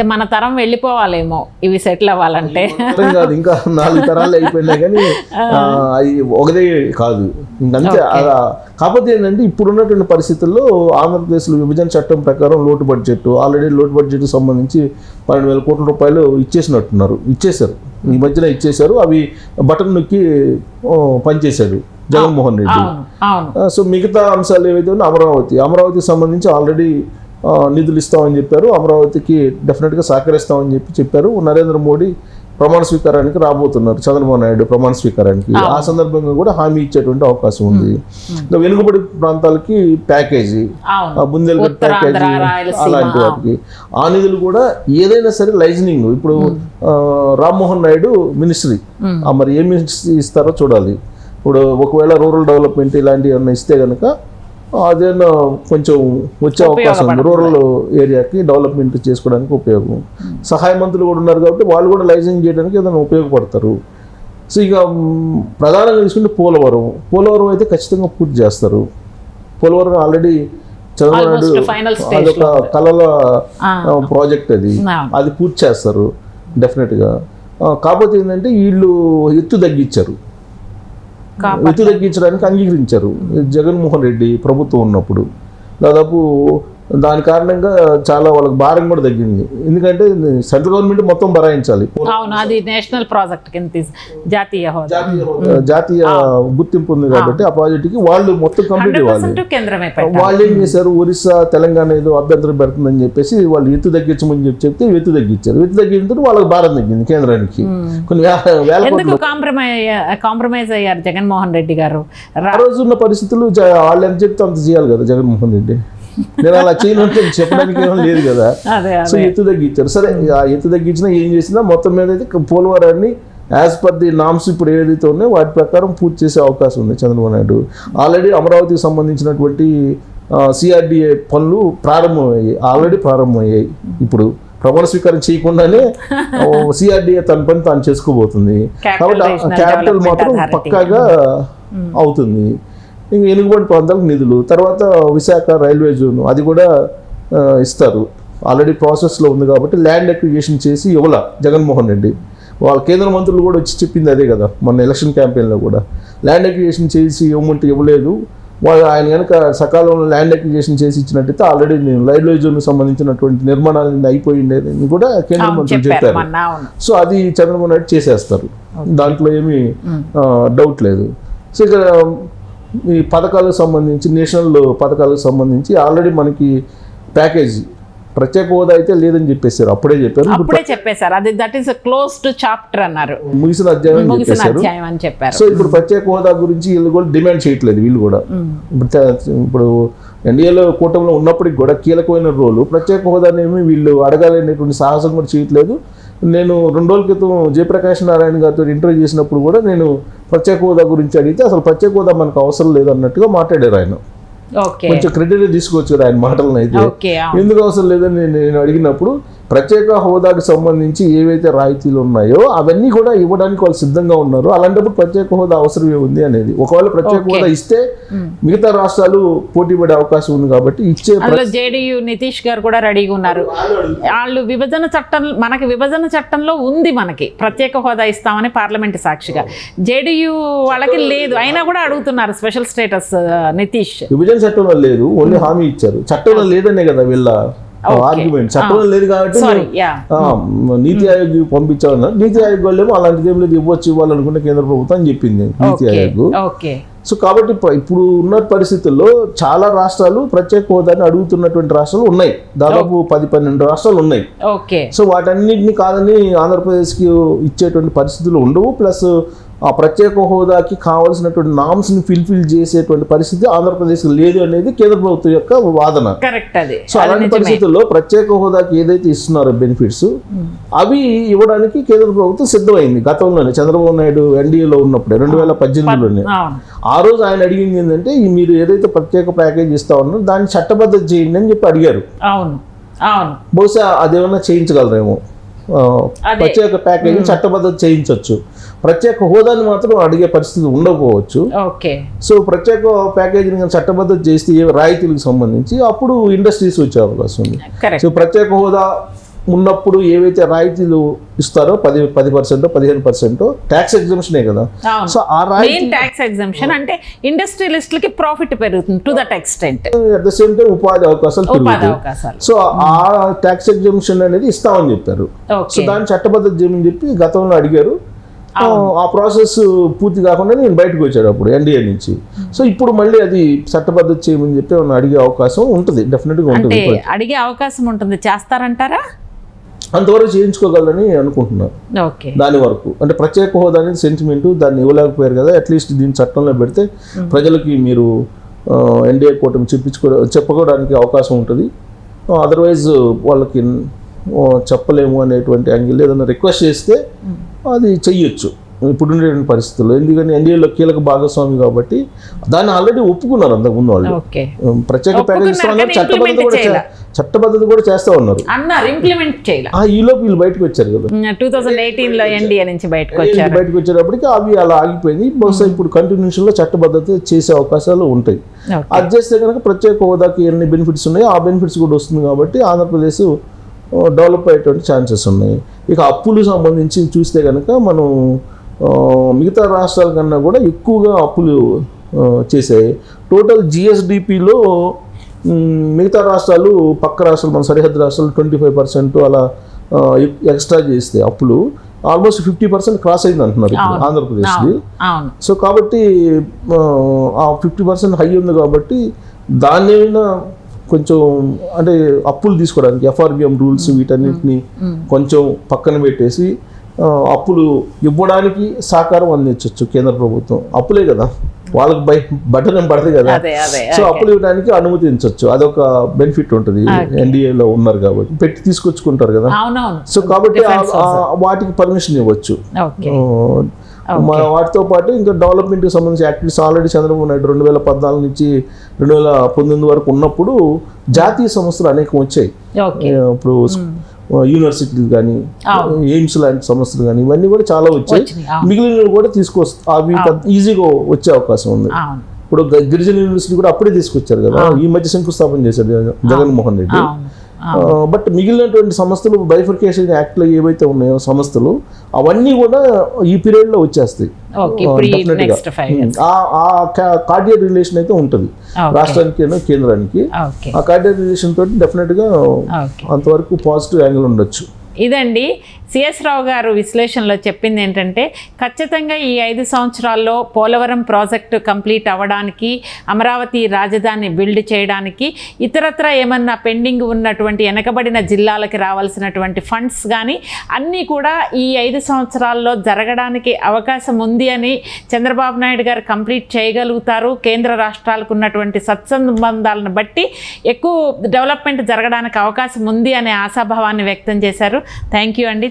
మన తరం వెళ్ళిపోవాలేమో ఇవి సెటిల్ అవ్వాలంటే. కాదు, ఇంకా 4 తరాలు అయిపోయినాయి కానీ అది ఒకదే కాదు ఇంకంతే. కాకపోతే ఏంటంటే ఇప్పుడున్నటువంటి పరిస్థితుల్లో ఆంధ్రప్రదేశ్లో విభజన చట్టం ప్రకారం లోటు బడ్జెట్ ఆల్రెడీ లోటు బడ్జెట్ సంబంధించి 12,000 కోట్ల రూపాయలు ఇచ్చేశారు ఈ మధ్యన ఇచ్చేశారు. అవి బటన్ నొక్కి పనిచేశాడు జగన్మోహన్ రెడ్డి. సో మిగతా అంశాలు ఏవైతే ఉన్నాయో అమరావతికి సంబంధించి ఆల్రెడీ నిధులు ఇస్తామని చెప్పారు. అమరావతికి డెఫినెట్గా సహకరిస్తామని చెప్పారు. నరేంద్ర మోడీ ప్రమాణ స్వీకారానికి రాబోతున్నారు, చంద్రబాబు నాయుడు ప్రమాణ స్స్వీకారానికి. ఆ సందర్భంగా కూడా హామీ ఇచ్చేటువంటి అవకాశం ఉంది. ఇంకా వెనుకబడి ప్రాంతాలకి ప్యాకేజీ, బుందేల్ఖండ్ ప్యాకేజీ, అలాంటి వాటికి ఆ నిధులు కూడా ఏదైనా సరే లైజనింగ్. ఇప్పుడు రామ్మోహన్ నాయుడు మినిస్ట్రీ మరి ఏ మినిస్ట్రీ ఇస్తారో చూడాలి. ఇప్పుడు ఒకవేళ రూరల్ డెవలప్మెంట్ ఇలాంటివి ఏమన్నా ఇస్తే కనుక అదేనా కొంచెం వచ్చే అవకాశం ఉంది. రూరల్ ఏరియాకి డెవలప్మెంట్ చేసుకోవడానికి ఉపయోగం. సహాయ మంత్రులు కూడా ఉన్నారు కాబట్టి వాళ్ళు కూడా లైసెన్స్ చేయడానికి ఏదైనా ఉపయోగపడతారు. సో ఇక ప్రధానంగా తీసుకుంటే పోలవరం అయితే ఖచ్చితంగా పూర్తి చేస్తారు. పోలవరం ఆల్రెడీ చంద్రబాబు నాయుడు అదొక కళల ప్రాజెక్ట్, అది పూర్తి చేస్తారు డెఫినెట్గా. కాకపోతే ఏంటంటే వీళ్ళు ఎత్తు తగ్గించడానికి అంగీకరించారు జగన్మోహన్ రెడ్డి ప్రభుత్వం ఉన్నప్పుడు. దాదాపు దాని కారణంగా చాలా వాళ్ళకి భారం కూడా తగ్గింది. ఎందుకంటే సెంట్రల్ గవర్నమెంట్ మొత్తం భరాయించాలి. అది నేషనల్ ప్రాజెక్ట్ కింద జాతీయ గుర్తింపు ఉంది కాబట్టి ఆ ప్రాజెక్టుకి వాళ్ళు మొత్తం కంప్లీట్ ఇవ్వాలి. వాళ్ళు ఏం చేశారు, ఒరిస్సా తెలంగాణ ఏదో అభ్యంతరం పెడుతుందని చెప్పేసి వాళ్ళు ఎత్తు తగ్గించమని చెప్తే ఎత్తు తగ్గించిన వాళ్ళకి భారం తగ్గింది కేంద్రానికి. కొన్ని వేల కాంప్రమైజ్ అయ్యారు జగన్మోహన్ రెడ్డి గారు. ఆ రోజు ఉన్న పరిస్థితులు వాళ్ళు ఎంత చెప్తే అంత చేయాలి కదా జగన్మోహన్ రెడ్డి. నేను అలా చేయనంటే చెప్పడానికి ఏమో లేదు కదా. సో ఎత్తు తగ్గించారు. సరే, ఆ ఎత్తు తగ్గించినా ఏం చేసినా మొత్తం మీద అయితే పోలవరాన్ని యాజ్ పర్ ది నామ్స్ ఇప్పుడు ఏదైతే ఉన్నాయో వాటి ప్రకారం పూర్తి చేసే అవకాశం ఉంది చంద్రబాబు నాయుడు. ఆల్రెడీ అమరావతికి సంబంధించినటువంటి CRDA పనులు ప్రారంభమయ్యాయి. ఇప్పుడు ప్రమాణ స్వీకారం చేయకుండానే CRDA తన పని తాను చేసుకోబోతుంది. కాబట్టి క్యాపిటల్ మాత్రం పక్కాగా అవుతుంది. ఇంక వెనుకబడి ప్రాంతాలకు నిధులు, తర్వాత విశాఖ రైల్వే జోన్ అది కూడా ఇస్తారు. ఆల్రెడీ ప్రాసెస్లో ఉంది కాబట్టి ల్యాండ్ అక్విజిషన్ చేసి ఇవ్వాల జగన్మోహన్ రెడ్డి. వాళ్ళ కేంద్ర మంత్రులు కూడా వచ్చి చెప్పింది అదే కదా మొన్న ఎలక్షన్ క్యాంపెయిన్లో కూడా. ల్యాండ్ అక్విజిషన్ చేసి ఇవ్వమంటే ఇవ్వలేదు. ఆయన కనుక సకాలంలో ల్యాండ్ అక్విజిషన్ చేసి ఇచ్చినట్టయితే ఆల్రెడీ రైల్వే జోన్కి సంబంధించినటువంటి నిర్మాణాలు అయిపోయిందని కూడా కేంద్ర మంత్రులు చెప్పారు. సో అది చంద్రబాబు నాయుడు చేసేస్తారు, దాంట్లో ఏమీ డౌట్ లేదు. సో ఇక్కడ ఈ పథకాలకు సంబంధించి నేషనల్ పథకాలకు సంబంధించి ఆల్రెడీ మనకి ప్యాకేజీ ప్రత్యేక హోదా అయితే లేదని చెప్పేశారు. అప్పుడే చెప్పేశారు. అది దట్ ఈస్ క్లోజ్డ్ చాప్టర్ అన్నారు, ముగిసిన అధ్యాయం అని చెప్పారు. సో ఇప్పుడు ప్రత్యేక హోదా గురించి వీళ్ళు కూడా డిమాండ్ చేయట్లేదు. వీళ్ళు కూడా ఇప్పుడు ఎన్డీఏలో కూటమిలో ఉన్నప్పటికి కూడా కీలకమైన రోలు ప్రత్యేక హోదానేమి వీళ్ళు అడగాలనేటువంటి సాహసం కూడా చేయట్లేదు. నేను 2 రోజుల క్రితం జయప్రకాష్ నారాయణ గారితో ఇంటర్వ్యూ చేసినప్పుడు కూడా నేను ప్రత్యేక హోదా గురించి అడిగితే అసలు ప్రత్యేక హోదా మనకు అవసరం లేదు అన్నట్టుగా మాట్లాడారు ఆయన. కొంచెం క్రెడిట్ తీసుకోవచ్చు కదా ఆయన మాటలను. అయితే ఎందుకు అవసరం లేదని నేను అడిగినప్పుడు ప్రత్యేక హోదాకి సంబంధించి ఏవైతే రాయితీలు ఉన్నాయో అవన్నీ కూడా ఇవ్వడానికి వాళ్ళు సిద్ధంగా ఉన్నారు. అలాంటప్పుడు ప్రత్యేక హోదా అవసరమే ఉంది అనేది. ఒకవేళ ప్రత్యేక హోదా ఇస్తే మిగతా రాష్ట్రాలు పోటీ పడే అవకాశం ఉంది కాబట్టి ఇచ్చే. జేడీయూ నితీష్ గారు కూడా రెడీగా ఉన్నారు. వాళ్ళు మనకి విభజన చట్టంలో ఉంది మనకి ప్రత్యేక హోదా ఇస్తామని పార్లమెంట్ సాక్షిగా. జేడీయూ వాళ్ళకి లేదు, అయినా కూడా అడుగుతున్నారు స్పెషల్ స్టేటస్. నితీష్ విభజన చట్టంలో లేదు, ఓన్లీ హామీ ఇచ్చారు. చట్టంలో లేదనే కదా వీళ్ళ ఆర్గ్యుమెంట్. చట్టంలో లేదు కాబట్టి నీతి ఆయోగ్ పంపించాలన్నారు. నీతి ఆయోగ్ వాళ్ళేమో అలాంటిది ఏం లేదు, ఇవ్వాలనుకుంటే కేంద్ర ప్రభుత్వం అని చెప్పింది నీతి ఆయోగ్. సో కాబట్టి ఇప్పుడు ఉన్న పరిస్థితుల్లో చాలా రాష్ట్రాలు ప్రత్యేక హోదాని అడుగుతున్నటువంటి రాష్ట్రాలు ఉన్నాయి. దాదాపు 10-12 రాష్ట్రాలు ఉన్నాయి. సో వాటన్నిటిని కాదని ఆంధ్రప్రదేశ్కి ఇచ్చేటువంటి పరిస్థితులు ఉండవు. ప్లస్ ఆ ప్రత్యేక హోదాకి కావాల్సినటువంటి నామ్స్ని ఫిల్ఫిల్ చేసేటువంటి పరిస్థితి ఆంధ్రప్రదేశ్కి లేదు అనేది కేంద్ర ప్రభుత్వం యొక్క వాదన. సో అలాంటి పరిస్థితుల్లో ప్రత్యేక హోదాకి ఏదైతే ఇస్తున్నారో బెనిఫిట్స్ అవి ఇవ్వడానికి కేంద్ర ప్రభుత్వం సిద్ధమైంది. గతంలోనే చంద్రబాబు నాయుడు ఎన్డీఏలో ఉన్నప్పుడే 2018లోనే ఆ రోజు ఆయన అడిగింది ఏంటంటే మీరు ఏదైతే ప్రత్యేక ప్యాకేజ్ ఇస్తా ఉన్నారో దాన్ని చట్టబద్ధత చేయండి అని చెప్పి అడిగారు. బహుశా అదేమన్నా చేయించగలరేమో. ప్రత్యేక ప్యాకేజీ చట్టబద్ధత చేయించవచ్చు, ప్రత్యేక హోదాని మాత్రం అడిగే పరిస్థితి ఉండకపోవచ్చు. సో ప్రత్యేక ప్యాకేజీని చట్టబద్ధత చేస్తే రాయితీలకు సంబంధించి అప్పుడు ఇండస్ట్రీస్ వచ్చే అవకాశం ఉంది. సో ప్రత్యేక హోదా ఉన్నప్పుడు ఏవైతే రాయితీలు ఇస్తారో 10% 15% ట్యాక్స్ ఎగ్జామ్షనే కదా. సో ఆ మెయిన్ ట్యాక్స్ ఎగ్జామ్షన్ అంటే ఇండస్ట్రియలిస్టులకి ప్రాఫిట్ పెరుగుతుంది to that extent. At the same time ఉపాధి అవకాశాలు పెరుగుతాయి. సో ఆ ట్యాక్స్ ఎగ్జామ్షన్ అనేది ఇస్తామని చెప్పారు. సో దాన్ని చట్టబద్ధత చేయమని చెప్పి గతంలో అడిగారు. ఆ ప్రాసెస్ పూర్తి కాకుండా నేను బయటకు వచ్చాడు అప్పుడు ఎన్డీఏ నుంచి. సో ఇప్పుడు మళ్ళీ అది చట్టబద్ధత చేయమని చెప్పి అడిగే అవకాశం ఉంటుంది, డెఫినెట్గా ఉంటుంది. అడిగే అవకాశం ఉంటుంది, చేస్తారంటారా? అంతవరకు చేయించుకోగలని అనుకుంటున్నారు. దాని వరకు అంటే ప్రత్యేక హోదా అనేది సెంటిమెంట్, దాన్ని ఇవ్వలేకపోయారు కదా, అట్లీస్ట్ దీన్ని చట్టంలో పెడితే ప్రజలకి మీరు ఎన్డీఏ కూటమి చెప్పుకోవడానికి అవకాశం ఉంటుంది. అదర్వైజ్ వాళ్ళకి చెప్పలేము అనేటువంటి యాంగిల్ ఏదైనా రిక్వెస్ట్ చేస్తే అది చెయ్యొచ్చు ఇప్పుడుండే పరిస్థితుల్లో. ఎందుకంటే ఎన్డీఏలో కీలక భాగస్వామి కాబట్టి దాన్ని ఆల్రెడీ ఒప్పుకున్నారు అంతకుముందు వాళ్ళు. ప్రత్యేక ప్యాకేజ్ ఇస్తామన్నారు, చట్టబద్ధత కూడా చేస్తా ఉన్నారు. ఈలోపు వీళ్ళు బయటకు వచ్చారు కదా 2018లో ఎన్డీఏ నుంచి బయటకు వచ్చేటప్పటికి అవి అలా ఆగిపోయింది. బహుశా ఇప్పుడు కంటిన్యూషన్లో చట్టబద్ధత చేసే అవకాశాలు ఉంటాయి. అది చేస్తే కనుక ప్రత్యేక హోదాకి ఎన్ని బెనిఫిట్స్ ఉన్నాయో ఆ బెనిఫిట్స్ కూడా వస్తుంది కాబట్టి ఆంధ్రప్రదేశ్ డెవలప్ అయ్యేటువంటి ఛాన్సెస్ ఉన్నాయి. ఇక అప్పులు సంబంధించి చూస్తే కనుక మనం మిగతా రాష్ట్రాల కన్నా కూడా ఎక్కువగా అప్పులు చేసాయి. టోటల్ జిఎస్డిపిలో మిగతా రాష్ట్రాలు, పక్క రాష్ట్రాలు, మన సరిహద్దు రాష్ట్రాలు 25% అలా ఎక్స్ట్రా చేస్తే అప్పులు ఆల్మోస్ట్ 50% క్రాస్ అయింది అంటున్నారు ఆంధ్రప్రదేశ్ది. సో కాబట్టి ఆ 50% హై ఉంది కాబట్టి దాన్నైనా కొంచెం అంటే అప్పులు తీసుకోవడానికి ఎఫ్ఆర్బిఎం రూల్స్ వీటన్నిటిని కొంచెం పక్కన పెట్టేసి అప్పులు ఇవ్వడానికి సహకారం అందించవచ్చు కేంద్ర ప్రభుత్వం. అప్పులే కదా వాళ్ళకి బటన్ ఏం పడతాయి కదా, సో అప్పులు ఇవ్వడానికి అనుమతించవచ్చు. అదొక బెనిఫిట్ ఉంటుంది. ఎన్డీఏలో ఉన్నారు కాబట్టి పెట్టి తీసుకొచ్చుకుంటారు కదా. సో కాబట్టి వాటికి పర్మిషన్ ఇవ్వచ్చు. వాటితో పాటు ఇంకా డెవలప్మెంట్కి సంబంధించి యాక్టివిటీస్ ఆల్రెడీ చంద్రబాబు నాయుడు 2014 నుంచి 2019 వరకు ఉన్నప్పుడు జాతీయ సంస్థలు అనేకం వచ్చాయి. ఇప్పుడు యూనివర్సిటీలు కానీ, ఎయిమ్స్ లాంటి సంస్థలు కానీ ఇవన్నీ కూడా చాలా వచ్చాయి. మిగిలినవి కూడా అవి ఈజీగా వచ్చే అవకాశం ఉంది. ఇప్పుడు గిరిజన యూనివర్సిటీ కూడా అప్పుడే తీసుకొచ్చారు కదా, ఈ మధ్య శంకుస్థాపన చేశాడు జగన్మోహన్ రెడ్డి. బట్ మిగిలినటువంటి సంస్థలు బైఫర్కేషన్ యాక్ట్లో ఏవైతే ఉన్నాయో సంస్థలు అవన్నీ కూడా ఈ పీరియడ్లో వచ్చేస్తాయి. ఆ కార్డియల్ రిలేషన్ అయితే ఉంటుంది రాష్ట్రానికి కేంద్రానికి. ఆ కార్డియల్ రిలేషన్ తోటి డెఫినెట్గా అంతవరకు పాజిటివ్ యాంగిల్ ఉండొచ్చు. ఇదండి సిఎస్ రావు గారు విశ్లేషణలో చెప్పింది ఏంటంటే, ఖచ్చితంగా ఈ 5 సంవత్సరాల్లో పోలవరం ప్రాజెక్టు కంప్లీట్ అవ్వడానికి, అమరావతి రాజధాని బిల్డ్ చేయడానికి, ఇతరత్ర ఏమన్నా పెండింగ్ ఉన్నటువంటి వెనకబడిన జిల్లాలకి రావాల్సినటువంటి ఫండ్స్ కానీ అన్నీ కూడా ఈ 5 సంవత్సరాల్లో జరగడానికి అవకాశం ఉంది అని చంద్రబాబు నాయుడు గారు కంప్లీట్ చేయగలుగుతారు. కేంద్ర రాష్ట్రాలకు ఉన్నటువంటి సత్సంబంధాలను బట్టి ఎక్కువ డెవలప్మెంట్ జరగడానికి అవకాశం ఉంది అనే ఆశాభావాన్ని వ్యక్తం చేశారు. థ్యాంక్ యూ అండి.